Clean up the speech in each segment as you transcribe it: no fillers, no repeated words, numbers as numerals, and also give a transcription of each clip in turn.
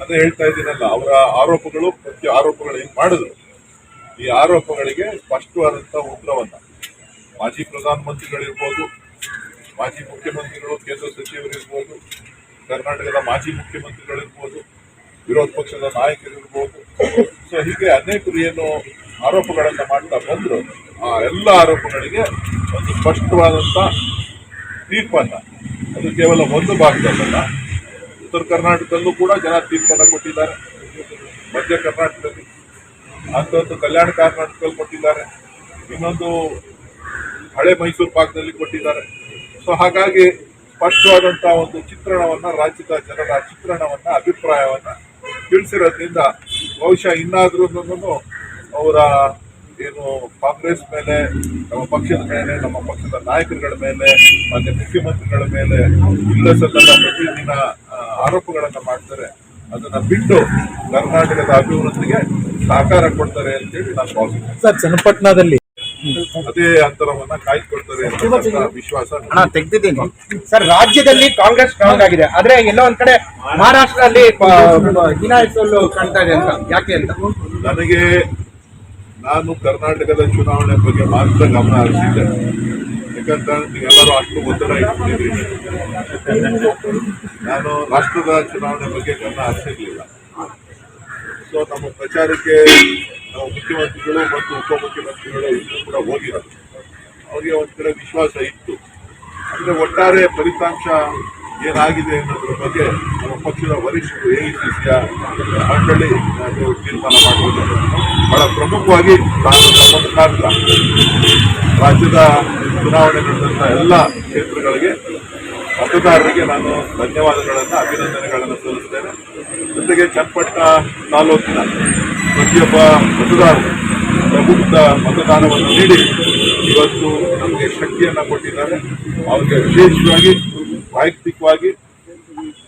ಅದೇ ಹೇಳ್ತಾ ಇದ್ದೀನಲ್ಲ, ಅವರ ಆರೋಪಗಳು ಪ್ರತಿ ಆರೋಪಗಳು ಏನ್ ಮಾಡಿದ್ರು, ಈ ಆರೋಪಗಳಿಗೆ ಸ್ಪಷ್ಟವಾದಂತಹ ಉತ್ತರವನ್ನ ಮಾಜಿ ಪ್ರಧಾನಮಂತ್ರಿಗಳಿರ್ಬೋದು, ಮಾಜಿ ಮುಖ್ಯಮಂತ್ರಿಗಳು, ಕೇಂದ್ರ ಸಚಿವರಿರ್ಬೋದು, ಕರ್ನಾಟಕದ ಮಾಜಿ ಮುಖ್ಯಮಂತ್ರಿಗಳಿರ್ಬೋದು, ವಿರೋಧ ಪಕ್ಷದ ನಾಯಕರಿರ್ಬೋದು, ಸೊ ಹೀಗೆ ಅನೇಕರು ಏನು ಆರೋಪಗಳನ್ನ ಮಾಡ್ತಾ ಬಂದ್ರು, ಆ ಎಲ್ಲ ಆರೋಪಗಳಿಗೆ ಒಂದು ಸ್ಪಷ್ಟವಾದಂತ ತೀರ್ಪನ್ನ, ಅದು ಕೇವಲ ಒಂದು ಭಾಗದಲ್ಲ, ಉತ್ತರ ಕರ್ನಾಟಕದಲ್ಲೂ ಕೂಡ ಜನ ತೀರ್ಪನ್ನ ಕೊಟ್ಟಿದ್ದಾರೆ, ಮಧ್ಯ ಕರ್ನಾಟಕದಲ್ಲಿ ಅಂತಂದು ಕಲ್ಯಾಣ ಕರ್ನಾಟಕದಲ್ಲಿ ಕೊಟ್ಟಿದ್ದಾರೆ, ಇನ್ನೊಂದು ಹಳೆ ಮೈಸೂರು ಭಾಗದಲ್ಲಿ ಕೊಟ್ಟಿದ್ದಾರೆ. ಸೊ ಹಾಗಾಗಿ ಸ್ಪಷ್ಟವಾದಂತಹ ಒಂದು ಚಿತ್ರಣವನ್ನ, ರಾಜ್ಯದ ಜನರ ಚಿತ್ರಣವನ್ನ, ಅಭಿಪ್ರಾಯವನ್ನ ತಿಳಿಸಿರೋದ್ರಿಂದ ಬಹುಶಃ ಇನ್ನಾದ್ರೂ ಅವರ ಏನು ಕಾಂಗ್ರೆಸ್ ಮೇಲೆ, ನಮ್ಮ ಪಕ್ಷದ ಮೇಲೆ, ನಮ್ಮ ಪಕ್ಷದ ನಾಯಕರುಗಳ ಮೇಲೆ, ಮತ್ತೆ ಮುಖ್ಯಮಂತ್ರಿಗಳ ಮೇಲೆ ಇಲ್ಲಸಲ್ಲದ ಪ್ರತಿದಿನ ಆರೋಪಗಳನ್ನ ಮಾಡ್ತಾರೆ, ಅದನ್ನ ಬಿಟ್ಟು ಕರ್ನಾಟಕದ ಅಭಿವೃದ್ಧಿಗೆ ಸಹಕಾರ ಕೊಡ್ತಾರೆ ಅಂತೇಳಿ ನಾನು ಭಾವಿಸ್ತೇನೆ. ಸರ್, ಚನ್ನಪಟ್ಟಣದಲ್ಲಿ ಅದೇ ಅಂತರವನ್ನ ಕಾಯ್ದುಕೊಳ್ತಾರೆ ಅಂತ ವಿಶ್ವಾಸ ತೆಗೆದಿದ್ದೀನಿ. ಸರ್, ರಾಜ್ಯದಲ್ಲಿ ಕಾಂಗ್ರೆಸ್ ಸ್ಟ್ರಾಂಗ್ ಆಗಿದೆ, ಆದ್ರೆ ಎಲ್ಲೋ ಒಂದ್ ಕಡೆ ಮಹಾರಾಷ್ಟ್ರದಲ್ಲಿ ಹಿನಾಯಿಸಲು ಕಾಣ್ತಾ ಇದೆ ಅಂತ, ಯಾಕೆ ಅಂತ? ನಾನು ಕರ್ನಾಟಕದ ಚುನಾವಣೆ ಬಗ್ಗೆ ಮಾತ್ರ ಗಮನ ಹರಿಸಿದ್ದೆ. ಯಾಕಂದ್ರೆ ನೀವೆಲ್ಲರೂ ಅಷ್ಟು ಒತ್ತಡ ಇಟ್ಕೊಂಡಿದ್ರಿ. ನಾನು ರಾಷ್ಟ್ರದ ಚುನಾವಣೆ ಬಗ್ಗೆ ಗಮನ ಹರಿಸಿರ್ಲಿಲ್ಲ. ಸೊ ನಮ್ಮ ಪ್ರಚಾರಕ್ಕೆ ನಾವು ಮುಖ್ಯಮಂತ್ರಿಗಳು ಮತ್ತು ಉಪಮುಖ್ಯಮಂತ್ರಿಗಳು ಇನ್ನೂ ಕೂಡ ಹೋಗಿರೋದು. ಅವ್ರಿಗೆ ಒಂದ್ ಕಡೆ ವಿಶ್ವಾಸ ಇತ್ತು. ಅಂದ್ರೆ ಒಟ್ಟಾರೆ ಫಲಿತಾಂಶ ಏನಾಗಿದೆ ಅನ್ನೋದ್ರ ಬಗ್ಗೆ ನಮ್ಮ ಪಕ್ಷದ ವರಿಷ್ಠರು, ಎಐಸಿಸಿಯ ಮಂಡಳಿ ಅದು ತೀರ್ಮಾನ ಮಾಡಬಹುದು. ಬಹಳ ಪ್ರಮುಖವಾಗಿ ನಾನು ನಮ್ಮ ಮುಖಾಂತರ ರಾಜ್ಯದ ಚುನಾವಣೆ ನಡೆದಂತ ಎಲ್ಲ ಕ್ಷೇತ್ರಗಳಿಗೆ ಮತದಾರರಿಗೆ ನಾನು ಧನ್ಯವಾದಗಳನ್ನು, ಅಭಿನಂದನೆಗಳನ್ನು ಸಲ್ಲಿಸ್ತೇನೆ. ಜೊತೆಗೆ ಚನ್ನಪಟ್ಟಣ ತಾಲೂಕಿನ ಪ್ರತಿಯೊಬ್ಬ ಮತದಾರರು ಪ್ರಬುದ್ಧ ಮತದಾನವನ್ನು ನೀಡಿ ಇವತ್ತು ನಮಗೆ ಶಕ್ತಿಯನ್ನ ಕೊಟ್ಟಿದ್ದಾರೆ. ಅವ್ರಿಗೆ ವಿಶೇಷವಾಗಿ, ವೈಯಕ್ತಿಕವಾಗಿ,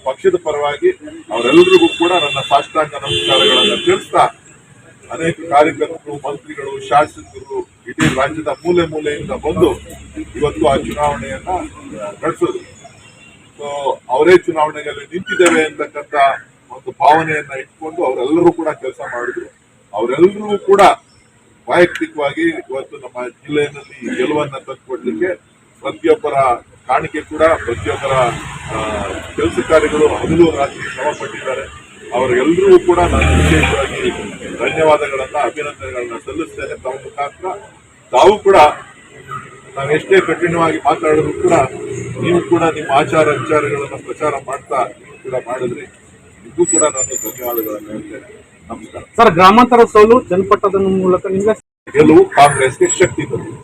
ಪಕ್ಷದ ಪರವಾಗಿ ಅವರೆಲ್ಲರಿಗೂ ಕೂಡ ನನ್ನ ಸಾಷ್ಟಾಂಗ ನಮಸ್ಕಾರಗಳನ್ನು ತಿಳಿಸ್ತಾ, ಅನೇಕ ಕಾರ್ಯಕರ್ತರು, ಮಂತ್ರಿಗಳು, ಶಾಸಕರು ಇಡೀ ರಾಜ್ಯದ ಮೂಲೆ ಮೂಲೆಯಿಂದ ಬಂದು ಇವತ್ತು ಆ ಚುನಾವಣೆಯನ್ನ ನಡೆಸಿದ್ರು. ಸೊ ಅವರೇ ಚುನಾವಣೆಯಲ್ಲಿ ನಿಂತಿದ್ದೇವೆ ಅಂತಕ್ಕಂಥ ಒಂದು ಭಾವನೆಯನ್ನ ಇಟ್ಕೊಂಡು ಅವರೆಲ್ಲರೂ ಕೂಡ ಕೆಲಸ ಮಾಡಿದ್ರು. ಅವರೆಲ್ಲರೂ ಕೂಡ ವೈಯಕ್ತಿಕವಾಗಿ ಇವತ್ತು ನಮ್ಮ ಜಿಲ್ಲೆಯಲ್ಲಿ ಗೆಲುವನ್ನ ತಂದುಕೊಡ್ಲಿಕ್ಕೆ ಪ್ರತಿಯೊಬ್ಬರ ಕಾಣಿಕೆ ಕೂಡ, ಪ್ರತಿಯೊಬ್ಬರ ಕೆಲಸ ಕಾರ್ಯಗಳು ಹಗಲು ರಾತ್ರಿ ಶ್ರಮ ಪಟ್ಟಿದ್ದಾರೆ. ಅವರೆಲ್ಲರಿಗೂ ಕೂಡ ನಾನು ವಿಶೇಷವಾಗಿ ಧನ್ಯವಾದಗಳನ್ನ, ಅಭಿನಂದನೆಗಳನ್ನ ಸಲ್ಲಿಸ್ತೇನೆ. ತಮ್ಮ ಮುಖಾಂತರ ತಾವು ಕೂಡ ನಾವೆಷ್ಟೇ ಕಠಿಣವಾಗಿ ಮಾತಾಡಿದ್ರು ಕೂಡ ನೀವು ಕೂಡ ನಿಮ್ಮ ಆಚಾರ ವಿಚಾರಗಳನ್ನು ಪ್ರಚಾರ ಮಾಡ್ತಾ ನೀವು ಕೂಡ ಮಾಡಿದ್ರಿ. ನಿಮಗೂ ಕೂಡ ನಾನು ಧನ್ಯವಾದಗಳನ್ನು ಹೇಳ್ತೇನೆ. ನಮಸ್ಕಾರ. ಸರ್, ಗ್ರಾಮಾಂತರ ಸೋಲು ಚನ್ನಪಟ್ಟಣದ ಮೂಲಕ ನಿಮಗೆ ಗೆಲುವು ಕಾಂಗ್ರೆಸ್ಗೆ ಶಕ್ತಿ ತಂದಿದೆ.